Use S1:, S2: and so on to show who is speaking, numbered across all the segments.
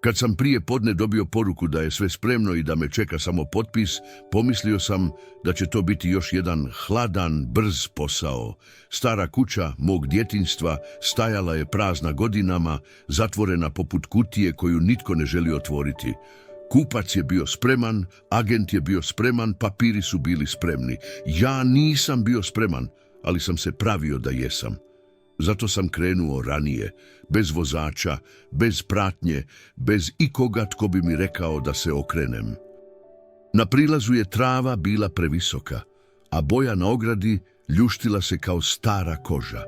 S1: Kad sam prije podne dobio poruku da je sve spremno i da me čeka samo potpis, pomislio sam da će to biti još jedan hladan, brz posao. Stara kuća mog djetinjstva stajala je prazna godinama, zatvorena poput kutije koju nitko ne želi otvoriti. Kupac je bio spreman, agent je bio spreman, papiri su bili spremni. Ja nisam bio spreman, ali sam se pravio da jesam. Zato sam krenuo ranije, bez vozača, bez pratnje, bez ikoga tko bi mi rekao da se okrenem. Na prilazu je trava bila previsoka, a boja na ogradi ljuštila se kao stara koža.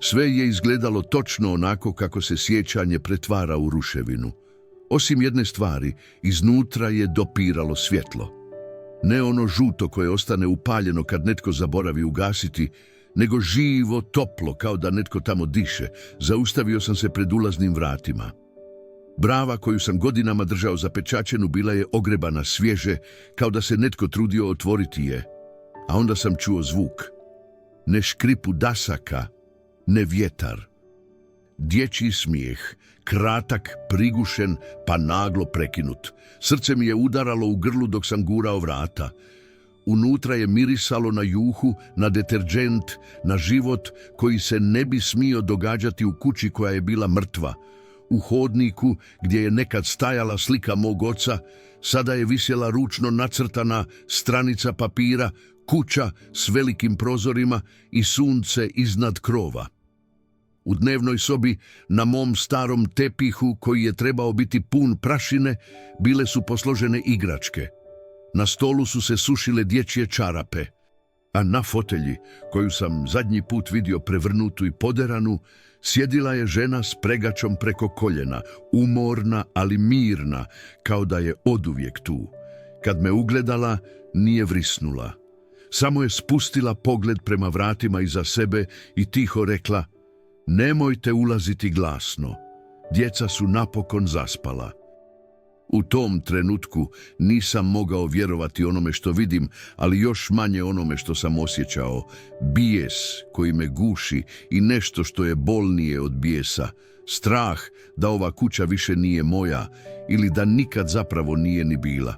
S1: Sve je izgledalo točno onako kako se sjećanje pretvara u ruševinu. Osim jedne stvari, iznutra je dopiralo svjetlo. Ne ono žuto koje ostane upaljeno kad netko zaboravi ugasiti, nego živo, toplo, kao da netko tamo diše. Zaustavio sam se pred ulaznim vratima. Brava koju sam godinama držao zapečaćenu bila je ogrebana svježe, kao da se netko trudio otvoriti je. A onda sam čuo zvuk. Ne škripu dasaka, ne vjetar. Dječji smijeh, kratak, prigušen, pa naglo prekinut. Srce mi je udaralo u grlu dok sam gurao vrata. Unutra je mirisalo na juhu, na deterđent, na život koji se ne bi smio događati u kući koja je bila mrtva. U hodniku gdje je nekad stajala slika mog oca, sada je visjela ručno nacrtana stranica papira, kuća s velikim prozorima i sunce iznad krova. U dnevnoj sobi, na mom starom tepihu koji je trebao biti pun prašine, bile su posložene igračke. Na stolu su se sušile dječje čarape, a na fotelji, koju sam zadnji put vidio prevrnutu i poderanu, sjedila je žena s pregačom preko koljena, umorna ali mirna, kao da je oduvijek tu. Kad me ugledala, nije vrisnula. Samo je spustila pogled prema vratima iza sebe i tiho rekla: "Nemojte ulaziti glasno, djeca su napokon zaspala." U tom trenutku nisam mogao vjerovati onome što vidim, ali još manje onome što sam osjećao. Bijes koji me guši i nešto što je bolnije od bijesa. Strah da ova kuća više nije moja ili da nikad zapravo nije ni bila.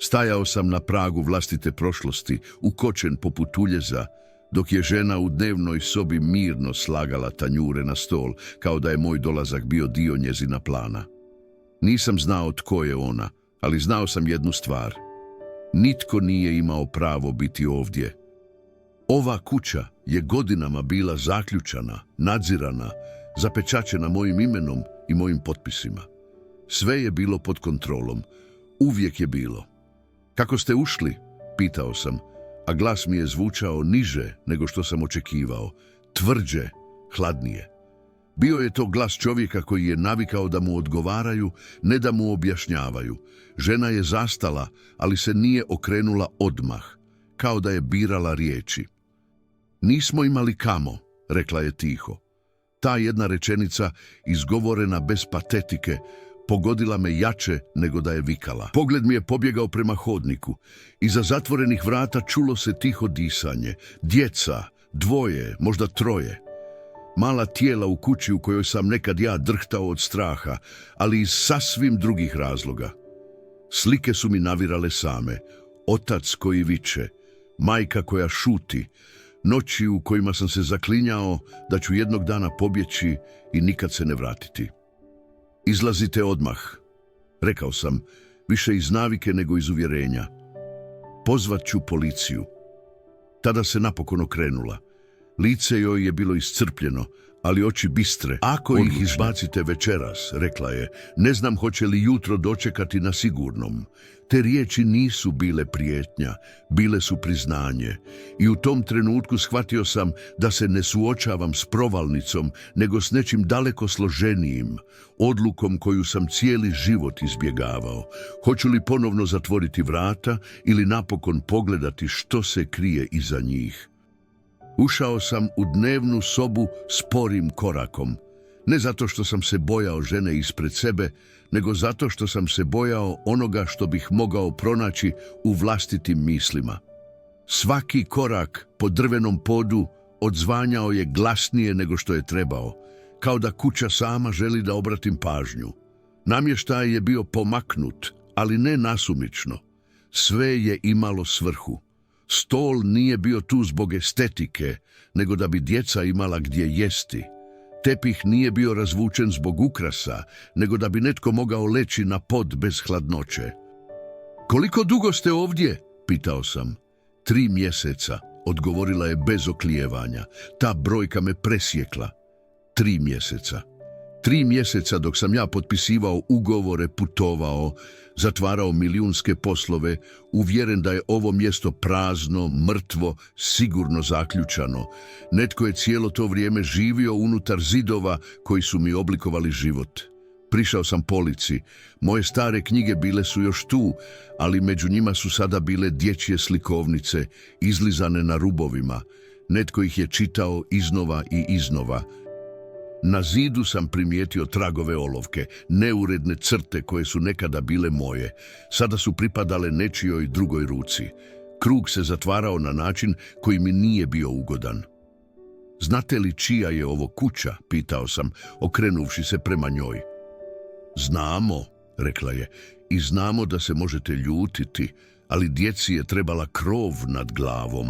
S1: Stajao sam na pragu vlastite prošlosti, ukočen poput uljeza, dok je žena u dnevnoj sobi mirno slagala tanjure na stol, kao da je moj dolazak bio dio njezina plana. Nisam znao tko je ona, ali znao sam jednu stvar. Nitko nije imao pravo biti ovdje. Ova kuća je godinama bila zaključana, nadzirana, zapečaćena mojim imenom i mojim potpisima. Sve je bilo pod kontrolom. Uvijek je bilo. "Kako ste ušli?" pitao sam, a glas mi je zvučao niže nego što sam očekivao. Tvrđe, hladnije. Bio je to glas čovjeka koji je navikao da mu odgovaraju, ne da mu objašnjavaju. Žena je zastala, ali se nije okrenula odmah, kao da je birala riječi. "Nismo imali kamo," rekla je tiho. Ta jedna rečenica, izgovorena bez patetike, pogodila me jače nego da je vikala. Pogled mi je pobjegao prema hodniku. Iza zatvorenih vrata čulo se tiho disanje. Djeca, 2, možda 3. Mala tijela u kući u kojoj sam nekad ja drhtao od straha, ali iz sasvim drugih razloga. Slike su mi navirale same. Otac koji viče, majka koja šuti, noći u kojima sam se zaklinjao da ću jednog dana pobjeći i nikad se ne vratiti. "Izlazite odmah," rekao sam, više iz navike nego iz uvjerenja. "Pozvat ću policiju." Tada se napokon okrenula. Lice joj je bilo iscrpljeno, ali oči bistre. "Ako ih izbacite večeras," rekla je, "ne znam hoće li jutro dočekati na sigurnom." Te riječi nisu bile prijetnja, bile su priznanje. I u tom trenutku shvatio sam da se ne suočavam s provalnicom, nego s nečim daleko složenijim, odlukom koju sam cijeli život izbjegavao. Hoću li ponovno zatvoriti vrata ili napokon pogledati što se krije iza njih? Ušao sam u dnevnu sobu sporim korakom. Ne zato što sam se bojao žene ispred sebe, nego zato što sam se bojao onoga što bih mogao pronaći u vlastitim mislima. Svaki korak po drvenom podu odzvanjao je glasnije nego što je trebao, kao da kuća sama želi da obratim pažnju. Namještaj je bio pomaknut, ali ne nasumično. Sve je imalo svrhu. Stol nije bio tu zbog estetike, nego da bi djeca imala gdje jesti. Tepih nije bio razvučen zbog ukrasa, nego da bi netko mogao leći na pod bez hladnoće. Koliko dugo ste ovdje? Pitao sam. 3 mjeseca, odgovorila je bez oklijevanja. Ta brojka me presjekla. 3 mjeseca. 3 mjeseca dok sam ja potpisivao ugovore, putovao, zatvarao milijunske poslove, uvjeren da je ovo mjesto prazno, mrtvo, sigurno zaključano. Netko je cijelo to vrijeme živio unutar zidova koji su mi oblikovali život. Prišao sam polici. Moje stare knjige bile su još tu, ali među njima su sada bile dječje slikovnice, izlizane na rubovima. Netko ih je čitao iznova i iznova. Na zidu sam primijetio tragove olovke, neuredne crte koje su nekada bile moje. Sada su pripadale nečijoj drugoj ruci. Krug se zatvarao na način koji mi nije bio ugodan. Znate li čija je ovo kuća? Pitao sam, okrenuvši se prema njoj. Znamo, rekla je, i znamo da se možete ljutiti, ali djeci je trebala krov nad glavom.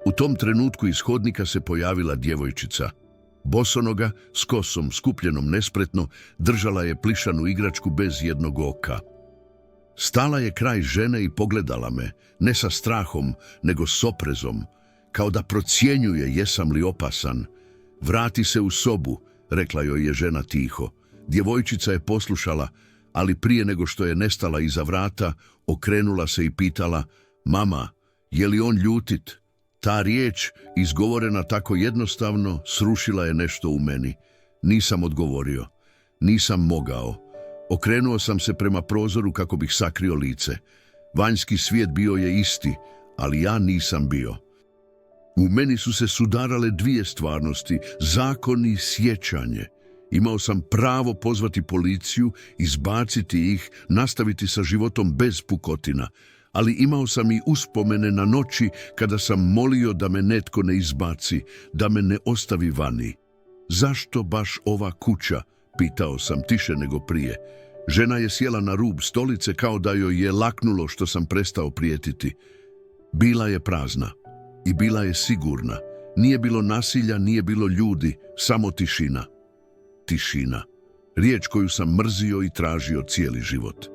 S1: U tom trenutku iz hodnika se pojavila djevojčica. Bosonoga, s kosom skupljenom nespretno, držala je plišanu igračku bez jednog oka. Stala je kraj žene i pogledala me, ne sa strahom, nego s oprezom, kao da procjenjuje jesam li opasan. Vrati se u sobu, rekla joj je žena tiho. Djevojčica je poslušala, ali prije nego što je nestala iza vrata, okrenula se i pitala, mama, je li on ljutit? Ta riječ, izgovorena tako jednostavno, srušila je nešto u meni. Nisam odgovorio. Nisam mogao. Okrenuo sam se prema prozoru kako bih sakrio lice. Vanjski svijet bio je isti, ali ja nisam bio. U meni su se sudarale 2 stvarnosti, zakon i sjećanje. Imao sam pravo pozvati policiju, izbaciti ih, nastaviti sa životom bez pukotina. Ali imao sam i uspomene na noći kada sam molio da me netko ne izbaci, da me ne ostavi vani. Zašto baš ova kuća? Pitao sam tiše nego prije. Žena je sjela na rub stolice kao da joj je laknulo što sam prestao prijetiti. Bila je prazna i bila je sigurna. Nije bilo nasilja, nije bilo ljudi, samo tišina. Tišina. Riječ koju sam mrzio i tražio cijeli život.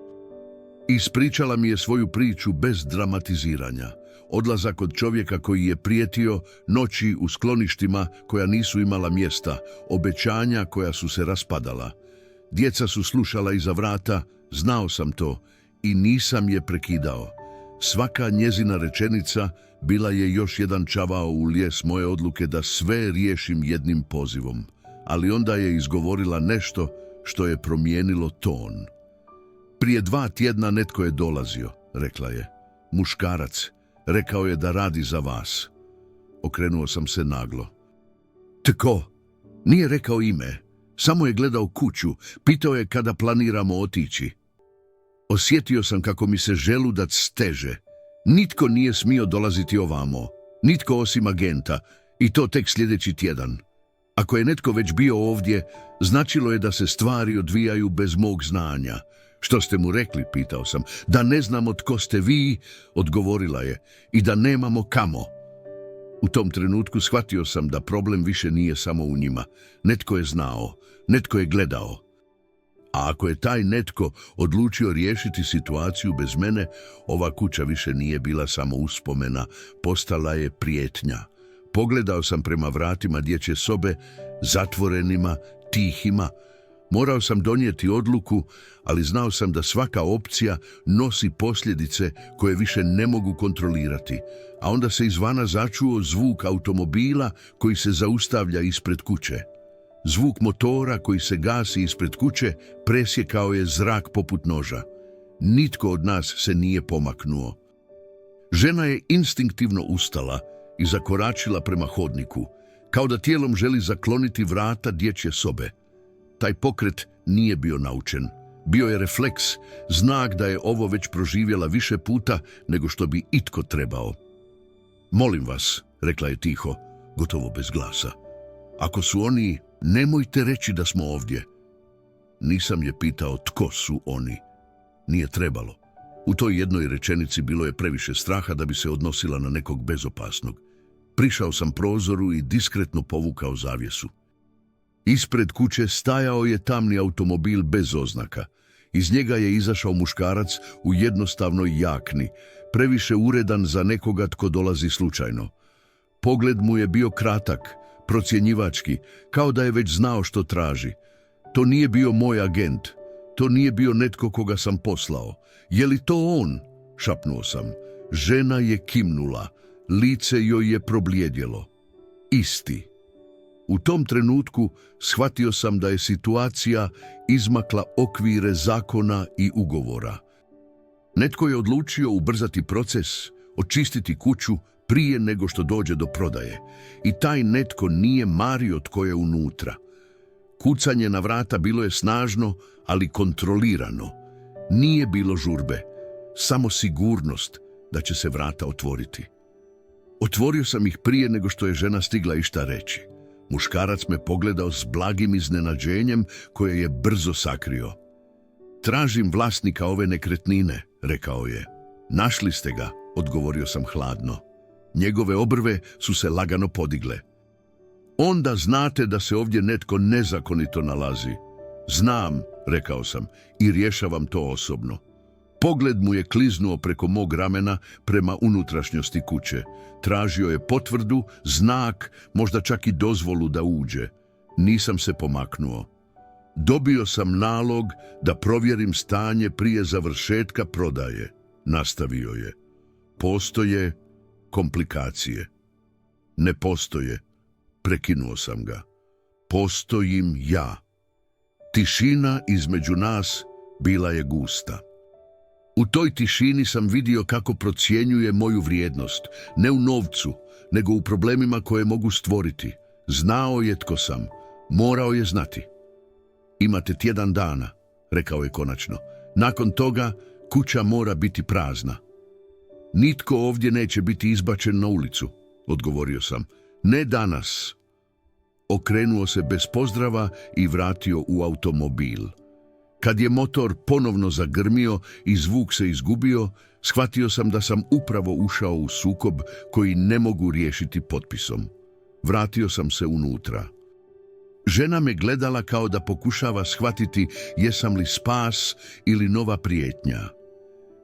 S1: Ispričala mi je svoju priču bez dramatiziranja. Odlazak od čovjeka koji je prijetio, noći u skloništima koja nisu imala mjesta, obećanja koja su se raspadala. Djeca su slušala iza vrata, znao sam to i nisam je prekidao. Svaka njezina rečenica bila je još jedan čavao u lijes moje odluke da sve riješim jednim pozivom. Ali onda je izgovorila nešto što je promijenilo ton. Prije 2 tjedna netko je dolazio, rekla je. Muškarac. Rekao je da radi za vas. Okrenuo sam se naglo. Tko? Nije rekao ime. Samo je gledao kuću. Pitao je kada planiramo otići. Osjetio sam kako mi se želudac steže. Nitko nije smio dolaziti ovamo. Nitko osim agenta. I to tek sljedeći tjedan. Ako je netko već bio ovdje, značilo je da se stvari odvijaju bez mog znanja. Što ste mu rekli, pitao sam. Da ne znamo tko ste vi, odgovorila je, i da nemamo kamo. U tom trenutku shvatio sam da problem više nije samo u njima. Netko je znao, netko je gledao. A ako je taj netko odlučio riješiti situaciju bez mene, ova kuća više nije bila samo uspomena, postala je prijetnja. Pogledao sam prema vratima dječje sobe, zatvorenima, tihima. Morao sam donijeti odluku, ali znao sam da svaka opcija nosi posljedice koje više ne mogu kontrolirati. A onda se izvana začuo zvuk automobila koji se zaustavlja ispred kuće. Zvuk motora koji se gasi ispred kuće presjekao je zrak poput noža. Nitko od nas se nije pomaknuo. Žena je instinktivno ustala i zakoračila prema hodniku, kao da tijelom želi zakloniti vrata dječje sobe. Taj pokret nije bio naučen. Bio je refleks, znak da je ovo već proživjela više puta nego što bi itko trebao. Molim vas, rekla je tiho, gotovo bez glasa. Ako su oni, nemojte reći da smo ovdje. Nisam je pitao tko su oni. Nije trebalo. U toj jednoj rečenici bilo je previše straha da bi se odnosila na nekog bezopasnog. Prišao sam prozoru i diskretno povukao zavjesu. Ispred kuće stajao je tamni automobil bez oznaka. Iz njega je izašao muškarac u jednostavnoj jakni, previše uredan za nekoga tko dolazi slučajno. Pogled mu je bio kratak, procjenjivački, kao da je već znao što traži. To nije bio moj agent, to nije bio netko koga sam poslao. Je li to on? Šapnuo sam. Žena je kimnula, lice joj je probljedjelo. Isti. U tom trenutku shvatio sam da je situacija izmakla okvire zakona i ugovora. Netko je odlučio ubrzati proces, očistiti kuću prije nego što dođe do prodaje. I taj netko nije mario tko je unutra. Kucanje na vrata bilo je snažno, ali kontrolirano. Nije bilo žurbe, samo sigurnost da će se vrata otvoriti. Otvorio sam ih prije nego što je žena stigla išta reći. Muškarac me pogledao s blagim iznenađenjem koje je brzo sakrio. Tražim vlasnika ove nekretnine, rekao je. Našli ste ga, odgovorio sam hladno. Njegove obrve su se lagano podigle. Onda znate da se ovdje netko nezakonito nalazi. Znam, rekao sam, i rješavam to osobno. Pogled mu je kliznuo preko mog ramena prema unutrašnjosti kuće. Tražio je potvrdu, znak, možda čak i dozvolu da uđe. Nisam se pomaknuo. Dobio sam nalog da provjerim stanje prije završetka prodaje, nastavio je. Postoje komplikacije. Ne postoje, prekinuo sam ga. Postojim ja. Tišina između nas bila je gusta. U toj tišini sam vidio kako procjenjuje moju vrijednost, ne u novcu, nego u problemima koje mogu stvoriti. Znao je tko sam, morao je znati. Imate tjedan dana, rekao je konačno. Nakon toga kuća mora biti prazna. Nitko ovdje neće biti izbačen na ulicu, odgovorio sam. Ne danas. Okrenuo se bez pozdrava i vratio u automobil. Kad je motor ponovno zagrmio i zvuk se izgubio, shvatio sam da sam upravo ušao u sukob koji ne mogu riješiti potpisom. Vratio sam se unutra. Žena me gledala kao da pokušava shvatiti jesam li spas ili nova prijetnja.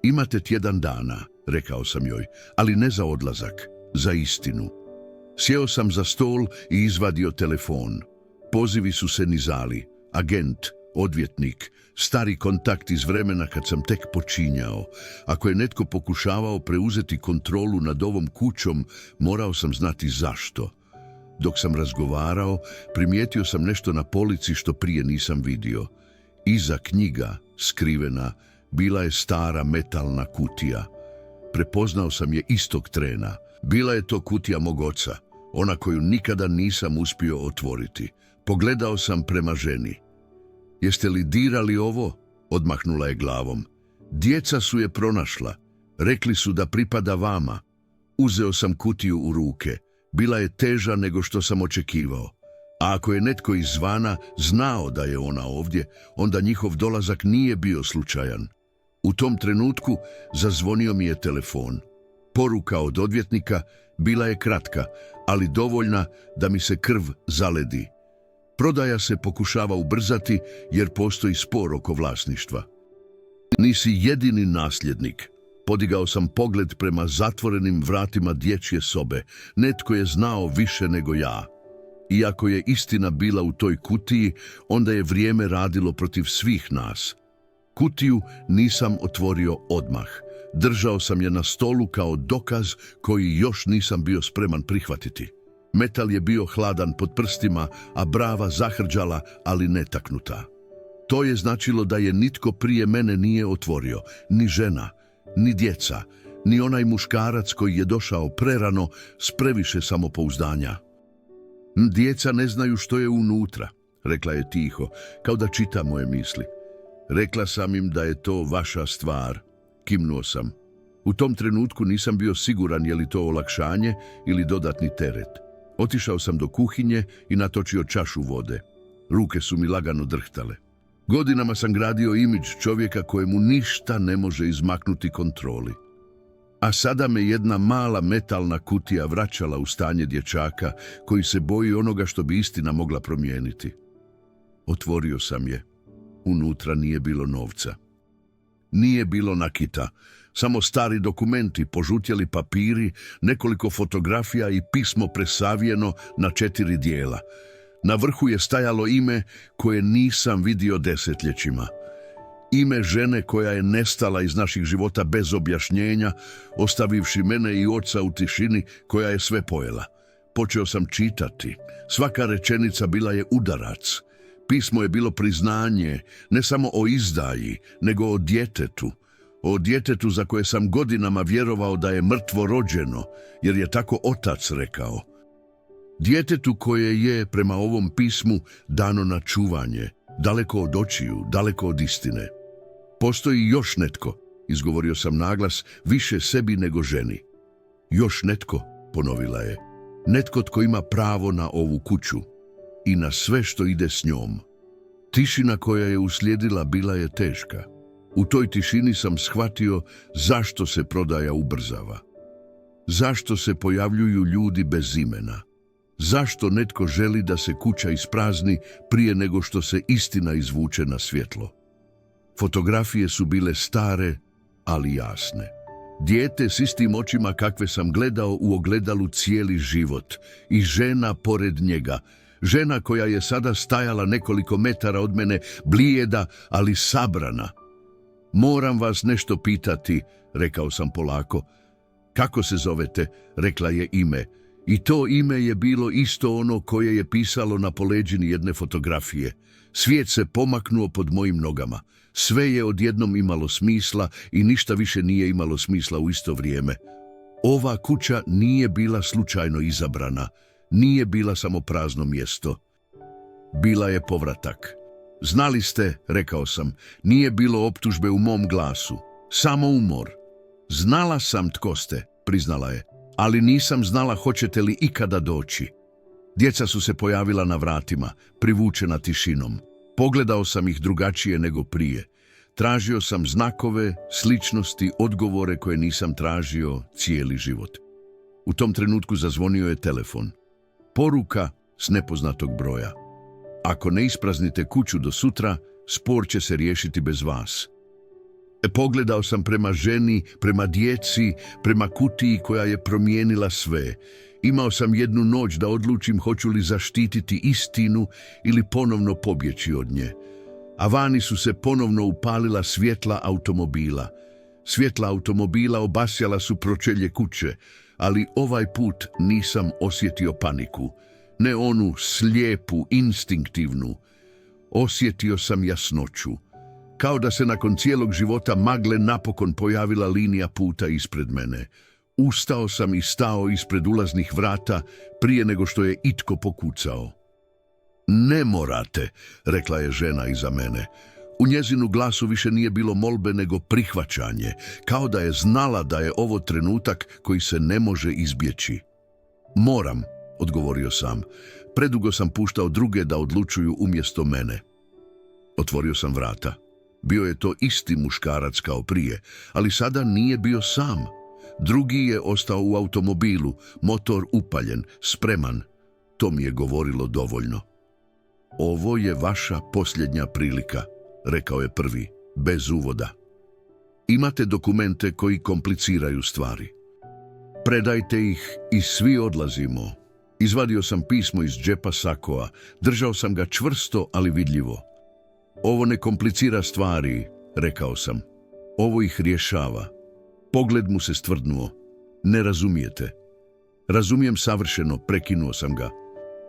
S1: Imate tjedan dana, rekao sam joj, ali ne za odlazak, za istinu. Sjeo sam za stol i izvadio telefon. Pozivi su se nizali. Agent, odvjetnik, stari kontakt iz vremena kad sam tek počinjao. Ako je netko pokušavao preuzeti kontrolu nad ovom kućom, morao sam znati zašto. Dok sam razgovarao, primijetio sam nešto na polici što prije nisam vidio. Iza knjiga, skrivena, bila je stara metalna kutija. Prepoznao sam je istog trena. Bila je to kutija mog oca, ona koju nikada nisam uspio otvoriti. Pogledao sam prema ženi. Jeste li dirali ovo? Odmahnula je glavom. Djeca su je pronašla. Rekli su da pripada vama. Uzeo sam kutiju u ruke. Bila je teža nego što sam očekivao. A ako je netko izvana znao da je ona ovdje, onda njihov dolazak nije bio slučajan. U tom trenutku zazvonio mi je telefon. Poruka od odvjetnika bila je kratka, ali dovoljna da mi se krv zaledi. Prodaja se pokušava ubrzati jer postoji spor oko vlasništva. Nisi jedini nasljednik. Podigao sam pogled prema zatvorenim vratima dječje sobe. Netko je znao više nego ja. Iako je istina bila u toj kutiji, onda je vrijeme radilo protiv svih nas. Kutiju nisam otvorio odmah. Držao sam je na stolu kao dokaz koji još nisam bio spreman prihvatiti. Metal je bio hladan pod prstima, a brava zahrđala, ali netaknuta. To je značilo da je nitko prije mene nije otvorio, ni žena, ni djeca, ni onaj muškarac koji je došao prerano s previše samopouzdanja. Djeca ne znaju što je unutra, rekla je tiho, kao da čita moje misli. Rekla sam im da je to vaša stvar. Kimnuo sam. U tom trenutku nisam bio siguran je li to olakšanje ili dodatni teret. Otišao sam do kuhinje i natočio čašu vode. Ruke su mi lagano drhtale. Godinama sam gradio imidž čovjeka kojemu ništa ne može izmaknuti kontroli. A sada me jedna mala metalna kutija vraćala u stanje dječaka koji se boji onoga što bi istina mogla promijeniti. Otvorio sam je. Unutra nije bilo novca. Nije bilo nakita, samo stari dokumenti, požutjeli papiri, nekoliko fotografija i pismo presavijeno na 4 dijela. Na vrhu je stajalo ime koje nisam vidio desetljećima. Ime žene koja je nestala iz naših života bez objašnjenja, ostavivši mene i oca u tišini koja je sve pojela. Počeo sam čitati. Svaka rečenica bila je udarac. Pismo je bilo priznanje, ne samo o izdaji, nego o djetetu. O djetetu za koje sam godinama vjerovao da je mrtvo rođeno, jer je tako otac rekao. Djetetu koje je, prema ovom pismu, dano na čuvanje, daleko od očiju, daleko od istine. Postoji još netko, izgovorio sam naglas, više sebi nego ženi. Još netko, ponovila je. Netko tko ima pravo na ovu kuću i na sve što ide s njom. Tišina koja je uslijedila bila je teška. U toj tišini sam shvatio zašto se prodaja ubrzava. Zašto se pojavljuju ljudi bez imena. Zašto netko želi da se kuća isprazni prije nego što se istina izvuče na svjetlo. Fotografije su bile stare, ali jasne. Dijete s istim očima kakve sam gledao u ogledalu cijeli život i žena pored njega. Žena koja je sada stajala nekoliko metara od mene, blijeda, ali sabrana. Moram vas nešto pitati, rekao sam polako. Kako se zovete, rekla je ime. I to ime je bilo isto ono koje je pisalo na poleđini jedne fotografije. Svijet se pomaknuo pod mojim nogama. Sve je odjednom imalo smisla i ništa više nije imalo smisla u isto vrijeme. Ova kuća nije bila slučajno izabrana. Nije bila samo prazno mjesto. Bila je povratak. Znali ste, rekao sam, nije bilo optužbe u mom glasu. Samo umor. Znala sam tko ste, priznala je, ali nisam znala hoćete li ikada doći. Djeca su se pojavila na vratima, privučena tišinom. Pogledao sam ih drugačije nego prije. Tražio sam znakove, sličnosti, odgovore koje nisam tražio cijeli život. U tom trenutku zazvonio je telefon. Poruka s nepoznatog broja. Ako ne ispraznite kuću do sutra, spor će se riješiti bez vas. Pogledao sam prema ženi, prema djeci, prema kutiji koja je promijenila sve. Imao sam jednu noć da odlučim hoću li zaštititi istinu ili ponovno pobjeći od nje. A vani su se ponovno upalila svjetla automobila. Svjetla automobila obasjala su pročelje kuće, ali ovaj put nisam osjetio paniku. Ne onu slijepu, instinktivnu. Osjetio sam jasnoću. Kao da se nakon cijelog života magle napokon pojavila linija puta ispred mene. Ustao sam i stao ispred ulaznih vrata prije nego što je itko pokucao. Ne morate, rekla je žena iza mene. U njezinu glasu više nije bilo molbe nego prihvaćanje, kao da je znala da je ovo trenutak koji se ne može izbjeći. Moram, odgovorio sam. Predugo sam puštao druge da odlučuju umjesto mene. Otvorio sam vrata. Bio je to isti muškarac kao prije, ali sada nije bio sam. Drugi je ostao u automobilu, motor upaljen, spreman. To mi je govorilo dovoljno. Ovo je vaša posljednja prilika, rekao je prvi, bez uvoda. Imate dokumente koji kompliciraju stvari. Predajte ih i svi odlazimo. Izvadio sam pismo iz džepa sakoa, držao sam ga čvrsto, ali vidljivo. Ovo ne komplicira stvari, rekao sam. Ovo ih rješava. Pogled mu se stvrdnuo. Ne razumijete. Razumijem savršeno, prekinuo sam ga.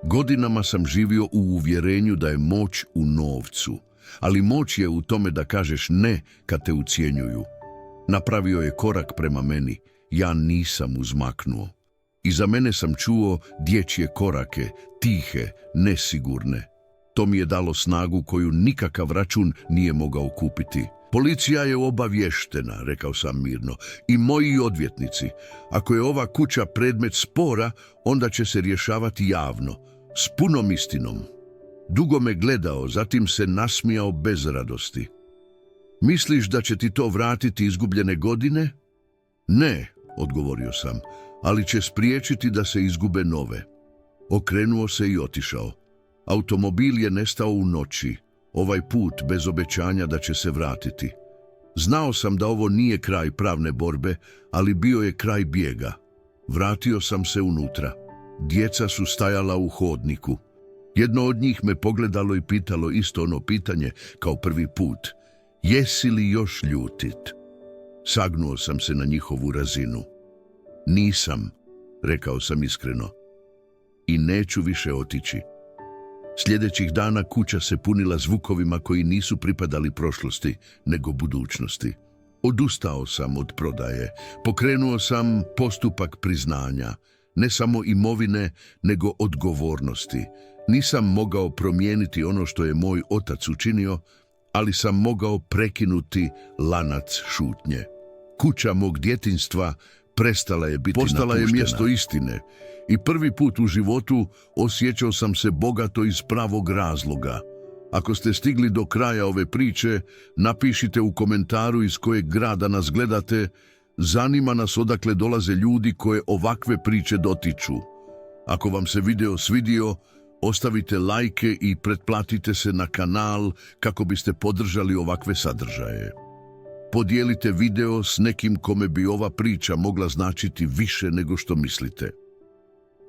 S1: Godinama sam živio u uvjerenju da je moć u novcu, ali moć je u tome da kažeš ne kad te ucjenjuju. Napravio je korak prema meni, ja nisam uzmaknuo. Iza mene sam čuo dječje korake, tihe, nesigurne. To mi je dalo snagu koju nikakav račun nije mogao kupiti. Policija je obavještena, rekao sam mirno, i moji odvjetnici. Ako je ova kuća predmet spora, onda će se rješavati javno, s punom istinom. Dugo me gledao, zatim se nasmijao bez radosti. Misliš da će ti to vratiti izgubljene godine? Ne, odgovorio sam, ali će spriječiti da se izgube nove. Okrenuo se i otišao. Automobil je nestao u noći, ovaj put bez obećanja da će se vratiti. Znao sam da ovo nije kraj pravne borbe, ali bio je kraj bijega. Vratio sam se unutra. Djeca su stajala u hodniku. Jedno od njih me pogledalo i pitalo isto ono pitanje kao prvi put. Jesi li još ljutit? Sagnuo sam se na njihovu razinu. Nisam, rekao sam iskreno. I neću više otići. Sljedećih dana kuća se punila zvukovima koji nisu pripadali prošlosti, nego budućnosti. Odustao sam od prodaje, pokrenuo sam postupak priznanja, ne samo imovine, nego odgovornosti. Nisam mogao promijeniti ono što je moj otac učinio, ali sam mogao prekinuti lanac šutnje. Kuća mog djetinjstva prestala je biti napuštena. Postala je mjesto istine i prvi put u životu osjećao sam se bogato iz pravog razloga. Ako ste stigli do kraja ove priče, napišite u komentaru iz kojeg grada nas gledate. Zanima nas odakle dolaze ljudi koje ovakve priče dotiču. Ako vam se video svidio, ostavite lajke i pretplatite se na kanal kako biste podržali ovakve sadržaje. Podijelite video s nekim kome bi ova priča mogla značiti više nego što mislite.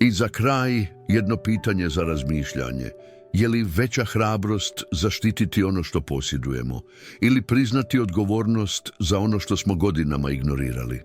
S1: I za kraj jedno pitanje za razmišljanje. Je li veća hrabrost zaštititi ono što posjedujemo ili priznati odgovornost za ono što smo godinama ignorirali?